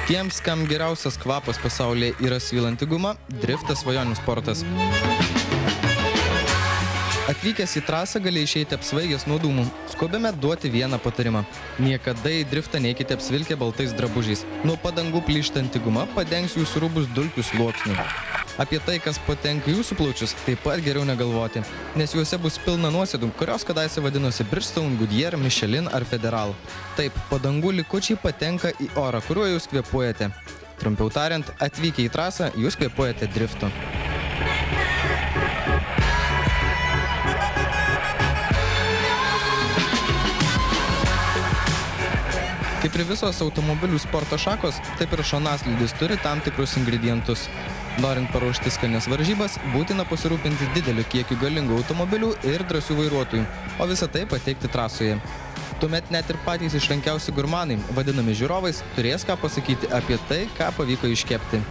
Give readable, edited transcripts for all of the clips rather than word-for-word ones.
Tiems, kam geriausias kvapas pasaulyje yra svylanti guma, driftas svajonių sportas. Atvykęs į trasą gali išeiti apsvaigęs nuo dūmų. Skubame duoti vieną patarimą. Niekada į driftą neikite apsvilkę baltais drabužiais. Nuo padangų plyštanti guma padengs jūsų rūbus dulkių sluoksniu. Apie tai, kas patenka jūsų plaučius, taip pat geriau negalvoti, nes juose bus pilna nuosėdų, kurios kadaise vadinosi Bridgestone, Goodyear, Michelin ar Federal. Taip, padangų likučiai patenka į orą, kuriuo jūs kvėpuojate. Trumpiau tariant, atvykę į trasą, jūs kvėpuojate driftu. Kaip ir visos automobilių sporto šakos, taip ir šonaslydis turi tam tikrus ingredientus. Norint paruošti skanias varžybas, būtina pasirūpinti dideliu kiekiu galingų automobilių ir drąsių vairuotojų, o visą tai pateikti trasoje. Tuomet net ir patys išrankiausi gurmanai, vadinami žiūrovais, turės ką pasakyti apie tai, ką pavyko iškepti.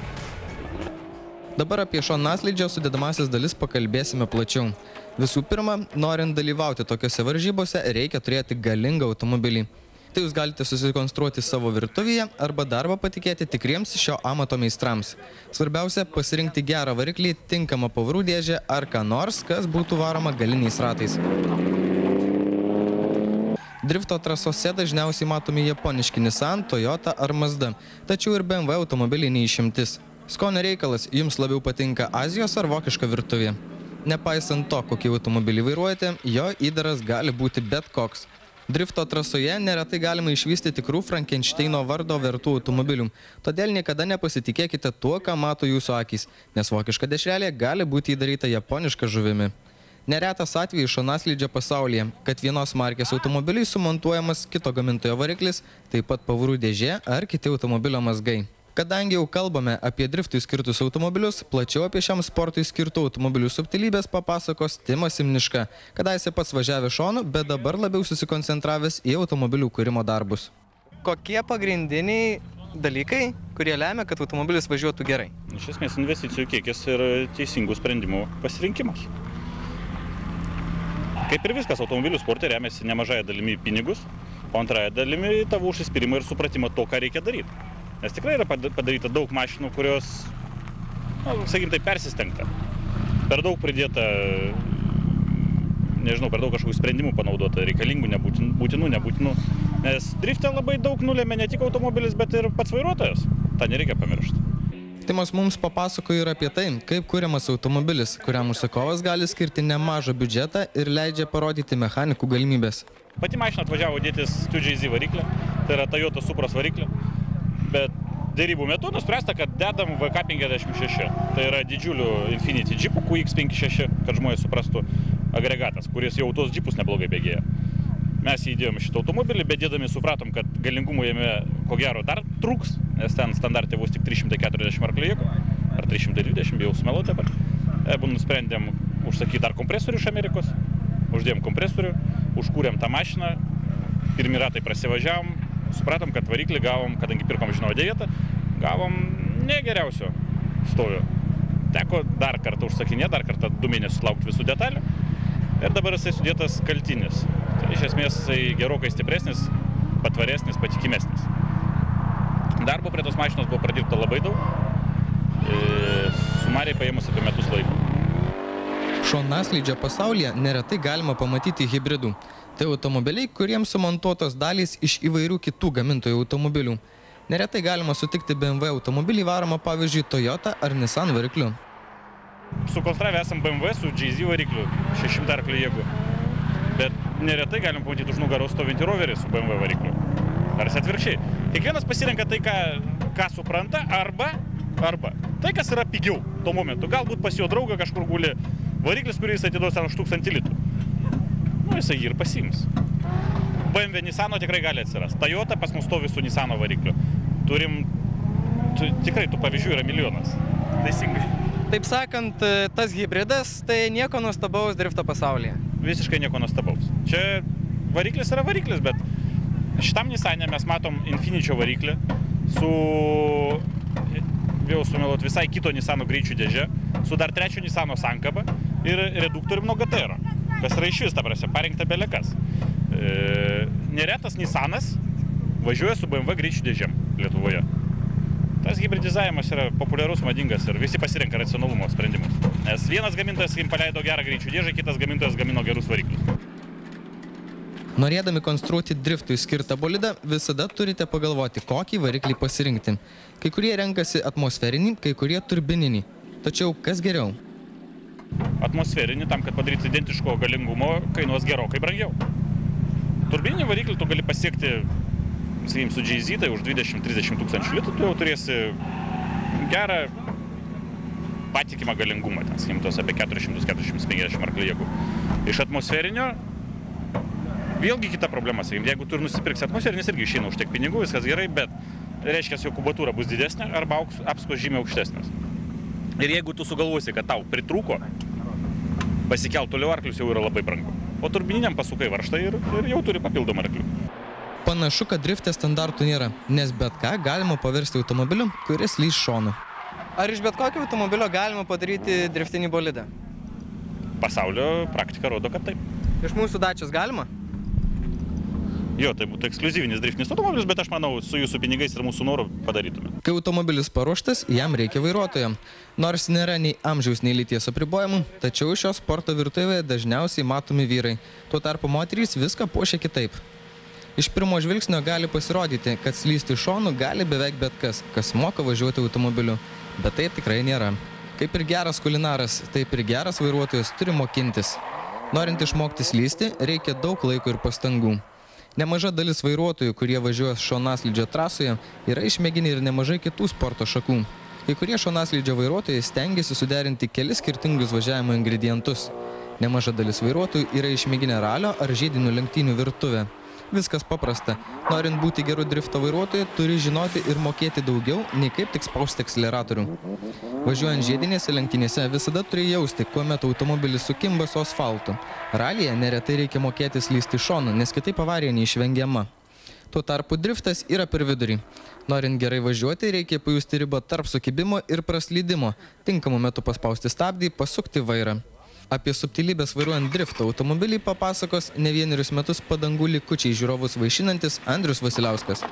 Dabar apie šonaslydžio sudedamąsias dalis pakalbėsime plačiau. Visų pirma, norint dalyvauti tokiose varžybose, reikia turėti galingą automobilį. Tai jūs galite susikonstruoti savo virtuvėje arba darbą patikėti tikriems šio amato meistrams. Svarbiausia, pasirinkti gerą variklį, tinkamą pavarų dėžę ar ką nors, kas būtų varoma galiniais ratais. Drifto trasose dažniausiai matomi japoniški Nissan, Toyota ar Mazda, tačiau ir BMW automobiliai neišimtis. Skonio reikalas, jums labiau patinka Azijos ar vokiška virtuvė. Nepaisant to, kokį automobilį vairuojate, jo įdaras gali būti bet koks. Drifto trasoje neretai galima išvysti tikrų Frankensteino vardo vertų automobilių, todėl niekada nepasitikėkite tuo, ką mato jūsų akys, nes vokiška dešrelė gali būti įdaryta japoniška žuvimi. Neretas atvejis šonaslydžio pasaulyje, kad vienos markės automobiliai sumontuojamas kito gamintojo variklis, taip pat pavarų dėžė ar kiti automobilio mazgai. Kadangi jau kalbame apie driftui skirtus automobilius, plačiau apie šiam sportui skirtų automobilių subtilybės papasakos Timas Simniška, kadaise pats važiavęs šonu, bet dabar labiau susikoncentravęs į automobilių kūrimo darbus. Kokie pagrindiniai dalykai, kurie lemia, kad automobilis važiuotų gerai? Iš esmės investicijų kiekis ir teisingų sprendimų pasirinkimas. Kaip ir viskas, automobilių sporte remiasi nemažai dalimi pinigus, o antrąją dalimi tavo užsispyrimą ir supratimą to, ką reikia daryti. Nes tikrai yra padaryta daug mašinų, kurios, sakykim, tai persistengta. Per daug pridėta, nežinau, per daug kažkokių sprendimų panaudota, reikalingų, nebūtinų. Nes drifte labai daug nulėmė ne tik automobilis, bet ir pats vairuotojas. Ta nereikia pamiršti. Timas mums papasakojo ir apie tai, kaip kuriamas automobilis, kuriam užsakovas gali skirti nemažą biudžetą ir leidžia parodyti mechanikų galimybės. Pati mašina atvažiavo dėtis 2JZ variklį, tai yra Toyota Supros variklį. Bet dėrybų metu nuspręsta, kad dedam VK56. Tai yra didžiulių Infiniti džipų QX56, kad žmonės suprastų, agregatas, kuris jau tos džipus neblogai bėgėja. Mes įdėjome šitą automobilį, bet dėdami supratom, kad galingumų jame ko gero dar trūks, nes ten standartė bus tik 340 arklio jėgų, ar 320, bijau sumeluoti dabar. Nusprendėm užsakyti dar kompresorių iš Amerikos, uždėjom kompresorių, užkūrėm tą mašiną, pirmi ratai prasivažiavom, supratom, kad variklį gavom, kadangi pirkom žinau dėvietą, gavom ne geriausio stovio. Teko dar kartą užsakinėti, dar kartą 2 mėnesius laukti visų detalių ir dabar jisai sudėtas kaltinis. Tai iš esmės jisai gerokai stipresnis, patvaresnis, patikimesnis. Darbo prie tos mašinos buvo pradirbta labai daug, sumariai paėmus apie metus laiko. Šonaslydžio pasaulyje neretai galima pamatyti hibridų. Tai automobiliai, kuriems sumontuotos dalys iš įvairių kitų gamintojų automobilių. Neretai galima sutikti BMW automobilį varomą, pavyzdžiui, Toyota ar Nissan varikliu. Sukonstravę esam BMW su JZ varikliu, 600 arklio jėgų. Bet neretai galim pamatyti už nugaros stovintį Roverį su BMW varikliu. Ar atvirkščiai. Kiekvienas pasirenka tai, ką supranta, arba tai, kas yra pigiau tuo momentu. Galbūt pas jo draugą kažkur guli variklis, kuris atiduos ten už 1000 litrų. Jisai jį ir pasiims. BMW Nissano tikrai gali atsirasti. Toyota pas mus stovi su Nissano varikliu. Tikrai tų pavyzdžių yra milijonas. Teisingai. Taip sakant, tas hibridas tai nieko nuostabaus drifto pasaulyje. Visiškai nieko nuostabaus. Čia variklis yra variklis, bet šitam Nissane mes matom Infiničio variklį su, vėl sumeluot, visai kito Nissano greičių dėžė, su dar trečio Nissano sankaba ir reduktorium nuo GTR. Kas yra išvis, ta prasme, parinkta belekas. Neretas Nissanas važiuoja su BMW greičių dėžėm Lietuvoje. Tas hybridizavimas yra populiarus, madingas ir visi pasirenka racionalumo sprendimus. Nes vienas gamintojas paleido gerą greičių dėžę, kitas gamintojas gamino gerus variklius. Norėdami konstruoti driftui skirtą bolidą, visada turite pagalvoti, kokį variklį pasirinkti. Kai kurie renkasi atmosferinį, kai kurie turbininį. Tačiau kas geriau? Atmosferinį, tam, kad padaryti identiško galingumo, kainuos gerokai brangiau. Turbininį variklį tu gali pasiekti, sakykim, su GZ, tai už 20-30 tūkstančių litrų tu jau turėsi gerą patikimą galingumą, ten, sakykim, tos apie 400-450 arklių jėgų. Iš atmosferinio vėlgi kita problema, sakykim, jeigu tu ir nusipirksi atmosferinis, irgi išeina už tiek pinigų, viskas gerai, bet reiškia, jo kubatūra bus didesnė arba apskos žymiai aukštesnės. Ir jeigu tu sugalvosi, kad tau pritrūko, pasikelt toliau arklius jau yra labai brangu. O turbininiam pasukai varžtą ir jau turi papildomą arklių. Panašu, kad drifte standartų nėra, nes bet ką galima paversti automobiliu, kuris lįs šonu. Ar iš bet kokio automobilio galima padaryti driftinį bolidą? Pasaulio praktika rodo, kad taip. Iš mūsų Dačios galima? Jo, tai būtų ekskliuzyvinis driftinis automobilis, bet aš manau, su jūsų pinigais ir mūsų noru padarytume. Kai automobilis paruoštas, jam reikia vairuotojo. Nors nėra nei amžiaus, nei lyties apribojimų, tačiau šios sporto virtuvėje dažniausiai matomi vyrai. Tuo tarpu moterys viską puošia kitaip. Iš pirmo žvilgsnio gali pasirodyti, kad slysti šonu gali beveik bet kas moka važiuoti automobiliu. Bet taip tikrai nėra. Kaip ir geras kulinaras, taip ir geras vairuotojas turi mokintis. Norint išmokti slysti, reikia daug laiko ir pastangų. Nemaža dalis vairuotojų, kurie važiuoja šonaslydžio trasoje, yra išmėginę ir nemažai kitų sporto šakų. Kai kurie šonaslydžio vairuotojai stengiasi suderinti kelis skirtingus važiavimo ingredientus. Nemaža dalis vairuotojų yra išmėginę ralio ar žiedinių lenktynių virtuvę. Viskas paprasta. Norint būti geru drifto vairuotoju, turi žinoti ir mokėti daugiau, nei kaip tik spausti akseleratorių. Važiuojant žiedinėse lenktynėse visada turi jausti, kuomet automobilis sukimba su asfaltu. Ralyje neretai reikia mokėti slysti šonu, nes kitaip avarija neišvengiama. Tuo tarpu driftas yra per vidurį. Norint gerai važiuoti, reikia pajusti ribą tarp sukibimo ir praslydimo, tinkamu metu paspausti stabdį, pasukti vairą. Apie subtilybės vairuojant drifto automobilį papasakos ne vienerius metus padangų likučiai žiūrovus vaišinantis Andrius Vasiliauskas.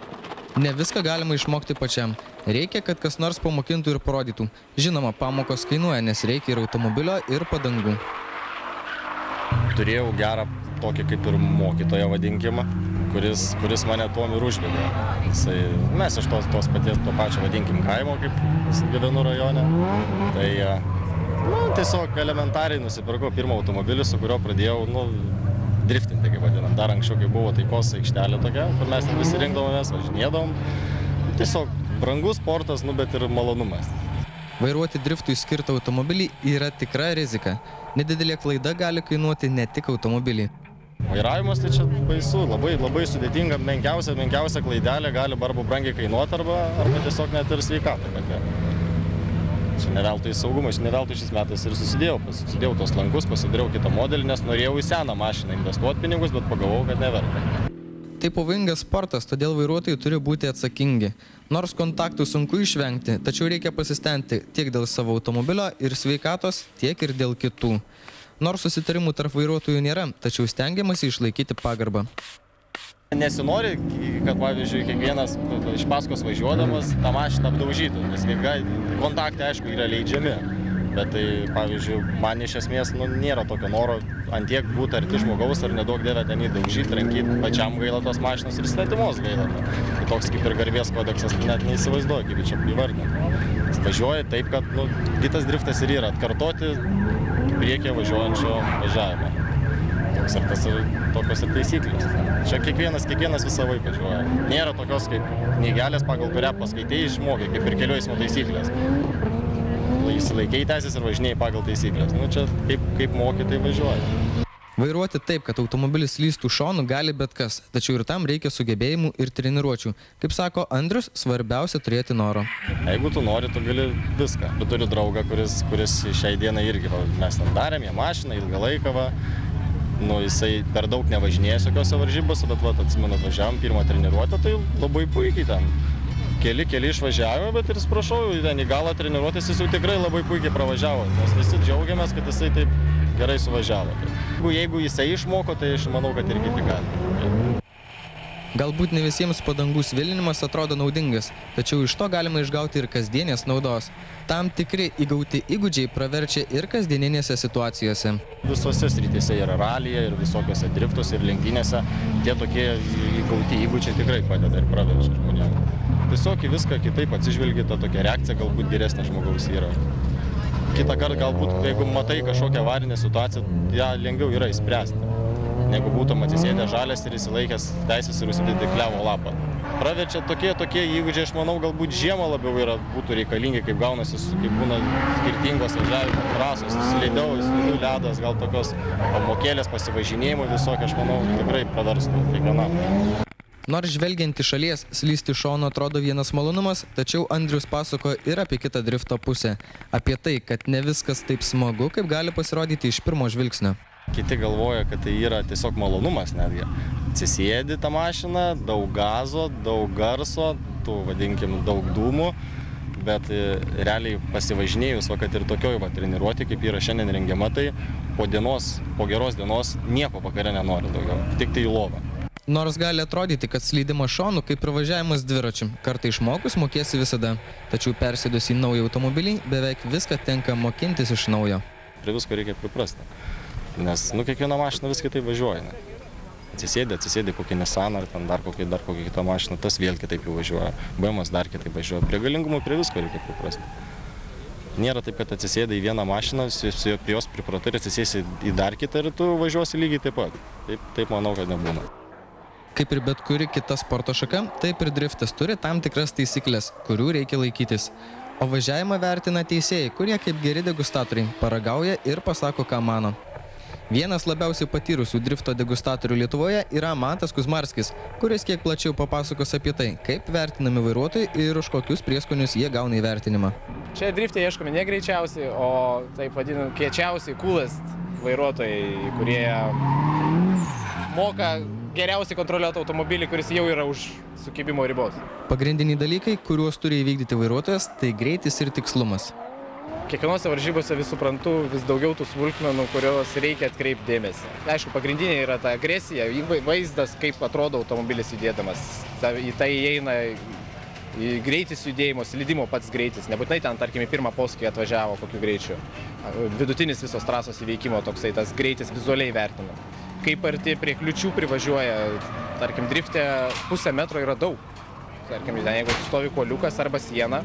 Ne viską galima išmokti pačiam. Reikia, kad kas nors pamokintų ir parodytų. Žinoma, pamokos kainuoja, nes reikia ir automobilio, ir padangų. Turėjau gerą tokį kaip ir mokytoją vadinkimą, kuris mane tuom ir užvedė. Mes iš tos pačio vadinkim kaimo, kaip gyvenu rajone. Tai tiesiog elementariai nusipirkau pirmą automobilį, su kurio pradėjau driftinti, kaip vadinam. Dar anksčiau, kai buvo taikos aikštelė tokia, kur mes visi rinkdavomės, važinėdavom. Tiesiog brangus sportas, bet ir malonumas. Vairuoti driftui skirtą automobilį yra tikra rizika. Nedidelė klaida gali kainuoti ne tik automobilį. Vairavimas tai čia baisu, labai sudėtinga, menkiausia klaidelė gali arba brangiai kainuoti, arba tiesiog net ir sveikatą patėti. Čia neveltui saugumas, neveltui šis metais ir susidėjau tos lankus, pasidariau kitą modelį, nes norėjau į seną mašiną investuoti pinigus, bet pagalvojau, kad neverta. Tai pavojingas sportas, todėl vairuotojai turi būti atsakingi. Nors kontaktų sunku išvengti, tačiau reikia pasistengti tiek dėl savo automobilio ir sveikatos, tiek ir dėl kitų. Nors susitarimų tarp vairuotojų nėra, tačiau stengiamasi išlaikyti pagarbą. Nesinori, kad, pavyzdžiui, kiekvienas iš paskos važiuodamas tą mašiną apdaužytų, nes kontaktai, aišku, yra leidžiami. Bet tai, pavyzdžiui, man iš esmės nėra tokio noro antiek būti arti žmogaus ar nedaug dievę ten įdaužyti, trankyti. Pačiam gaila tos mašinos ir svetimos gaila. Tai toks kaip ir garbės kodeksas, net neįsivaizduoju, kaip čia įvardinti. Važiuoja taip, kad kitas driftas ir yra atkartoti priekyje važiuojančio važiavimą. Tokios ir taisyklės. Čia kiekvienas visą vaiką važiuoja. Nėra tokios kaip knygelės, pagal kurią paskaitėjai išmokė, kaip ir kelių eismo taisyklės. Įsilaikiai teisės ir važinėjai pagal taisyklės. Čia kaip moki, tai važiuoja. Vairuoti taip, kad automobilis slystų šonu gali bet kas, tačiau ir tam reikia sugebėjimų ir treniruočių. Kaip sako Andrius, svarbiausia turėti noro. Jeigu tu nori, tu gali viską. Tu turi draugą, kuris šiai dienai irgi mes ten darėm, jie mašiną ilgą laiką. Jisai per daug nevažinėjęs jokiose varžybose, bet atsimenu, atvažiavom pirmą treniruotę, tai labai puikiai ten. Keli išvažiavo, bet ir sprašau, ten į galą treniruotės jis jau tikrai labai puikiai pravažiavo. Mes visi džiaugiamės, kad jisai taip gerai suvažiavo. Jeigu jisai išmoko, tai aš manau, kad ir kiti gali. Galbūt ne visiems padangų svilinimas atrodo naudingas, tačiau iš to galima išgauti ir kasdienės naudos. Tam tikri įgauti įgūdžiai praverčia ir kasdieninėse situacijose. Visose srityse yra ralyje, ir visokiose driftuose, ir lenktynėse. Tie tokie įgauti įgūdžiai tikrai padeda ir praverčia žmonėms. Tiesiog į viską kitaip atsižvelgi, ta tokia reakcija galbūt geresnė žmogaus yra. Kitą kartą galbūt, jeigu matai kažkokią avarinę situaciją, ją lengviau yra įspręsti, negu būtum atsisėdęs žalias ir įsilaikęs teisės ir užsidėti klevo lapą. Praverčia tokie įgūdžiai, aš manau, galbūt žiemą labiau būtų reikalingi, kaip gaunasi, kaip būna skirtingos važiavimo trasos, slidau ledas, gal tokios pamokėlės pasivažinėjimų visokie, aš manau, tikrai praverstų kiekvienam. Nors žvelgiant iš šalies, slysti šonu atrodo vienas malonumas, tačiau Andrius pasako ir apie kitą drifto pusę. Apie tai, kad ne viskas taip smagu, kaip gali pasirodyti iš pirmo žvilgsnio. Kiti galvoja, kad tai yra tiesiog malonumas netgi. Atsisėdi tą mašiną, daug gazo, daug garso, daug dūmų, bet realiai pasivažinėjus, kad ir tokioj treniruotė, kaip yra šiandien rengiama, tai po geros dienos nieko vakare nenori daugiau, tik tai į lovą. Nors gali atrodyti, kad slydimas šonu kaip ir važiavimas dviračiu. Kartą išmokus mokėsi visada, tačiau persėdus į naują automobilį beveik viską tenka mokintis iš naujo. Prie visko reikia priprasti. Nes, kiekviena mašina vis kitaip važiuoja. Atsisėdi kokį Nissaną ar ten dar kokį kitą mašiną, tas vėl kitaip jau važiuoja. BMW'as dar kitaip važiuoja. Prie galingumų prie visko reikia priprasti. Nėra taip, kad atsisėdai į vieną mašiną, prie jos pripratai ir atsisėsi į dar kitą ir tu važiuosi lygiai taip pat. Taip manau, kad nebūna. Kaip ir bet kuri kita sporto šaka, taip ir driftas turi tam tikras taisyklės, kurių reikia laikytis. O važiavimą vertina teisėjai, kurie kaip geri degustatoriai paragauja ir pasako, ką mano. Vienas labiausiai patyrusių drifto degustatorių Lietuvoje yra Mantas Kuzmarskis, kuris kiek plačiau papasakos apie tai, kaip vertinami vairuotojai ir už kokius prieskonius jie gauna įvertinimą. Čia drifte ieškomi ne greičiausiai, o taip vadinami kiečiausiai, coolest vairuotojai, kurie moka geriausiai kontroliuoti automobilį, kuris jau yra už sukibimo ribos. Pagrindiniai dalykai, kuriuos turi įvykdyti vairuotojas, tai greitis ir tikslumas. Kiekvienose varžybose vis suprantu vis daugiau tų smulkmenų, kurios reikia atkreipti dėmesį. Aišku, pagrindinė yra ta agresija, vaizdas, kaip atrodo automobilis judėdamas. Į tai įeina į greitis judėjimo, slydimo pats greitis. Nebūtinai ten, tarkim, į pirmą posūkį atvažiavo kokiu greičiu. Vidutinis visos trasos įveikimo toksai, tas greitis vizualiai vertina. Kaip arti prie kliučių privažiuoja, tarkim, drifte pusę metro yra daug. Tarkim, jeigu stovi kuoliukas arba siena,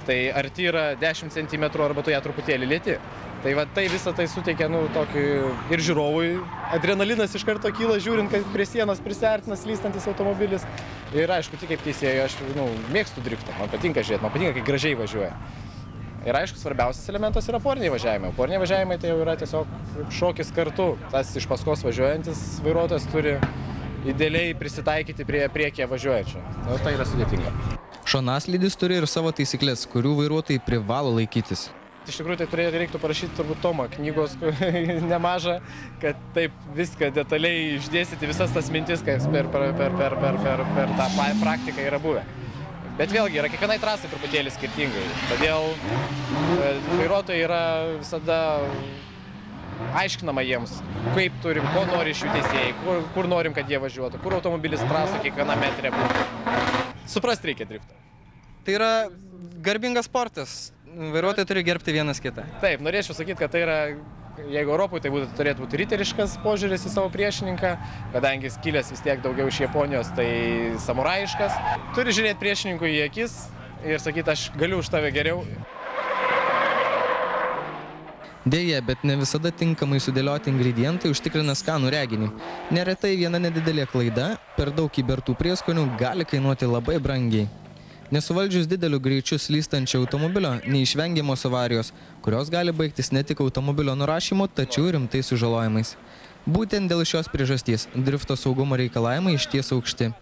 tai arti yra 10 cm arba tu ją truputėlį lieti. Tai visą tai suteikia tokį ir žiūrovui. Adrenalinas iš karto kyla žiūrint, kad prie sienos prisiartina slystantis automobilis. Ir aišku, tik kaip teisėjai, aš mėgstu driftą, man patinka žiūrėti, man patinka, kai gražiai važiuoja. Ir aišku, svarbiausias elementas yra poriniai važiavimai. Poriniai važiavimai tai jau yra tiesiog šokis kartu. Tas iš paskos važiuojantis vairuotojas turi idealiai prisitaikyti prie priekyje važiuojančio. Tai yra sudėtinga. Šonaslydis turi ir savo taisyklės, kurių vairuotojai privalo laikytis. Iš tikrųjų, tai reiktų parašyti turbūt tomą knygos nemažą, kad taip viską detaliai išdėstyti visas tas mintis, kas per tą praktiką yra buvę. Bet vėlgi, yra kiekvienai trasai truputėlį skirtingai. Todėl vairuotojai yra visada aiškinama jiems, kaip turim, ko nori iš jų teisėjai, kur norim, kad jie važiuotų, kur automobilis traso kiekviena metrė būtų. Suprasti reikia driftą. Tai yra garbingas sportas. Vairuotojai turi gerbti vienas kitą. Taip, norėčiau sakyti, kad tai yra, jeigu Europoje tai turėtų būti riteriškas požiūris į savo priešininką, kadangi kilęs vis tiek daugiau iš Japonijos, tai samurajiškas. Turi žiūrėti priešininkui į akis ir sakyti, aš galiu už tave geriau. Deja, bet ne visada tinkamai sudėlioti ingredientai užtikrina skanų reginį. Neretai viena nedidelė klaida, per daug įbertų prieskonių gali kainuoti labai brangiai. Nesuvaldžius dideliu greičiu slystančio automobilio, neišvengiamos avarijos, kurios gali baigtis ne tik automobilio nurašymu, tačiau rimtais sužalojimais. Būtent dėl šios priežasties drifto saugumo reikalavimai išties aukšti.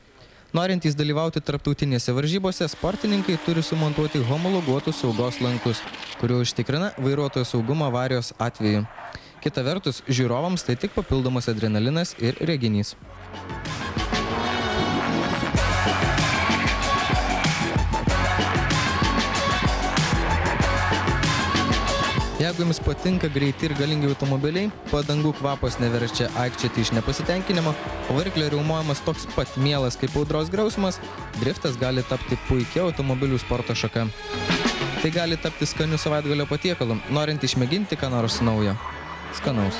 Norintys dalyvauti tarptautinėse varžybose, sportininkai turi sumontuoti homologuotus saugos lankus, kuriuo užtikrina vairuotojo saugumą avarijos atveju. Kita vertus, žiūrovams tai tik papildomas adrenalinas ir reginys. Jeigu jums patinka greiti ir galingi automobiliai, padangų kvapas neverčia aikčioti iš nepasitenkinimo, o variklio riaumojimas toks pat mielas kaip audros griausmas, driftas gali tapti puikia automobilių sporto šaka. Tai gali tapti skaniu savaitgalio patiekalu, norint išmėginti ką nors naujo. Skanaus.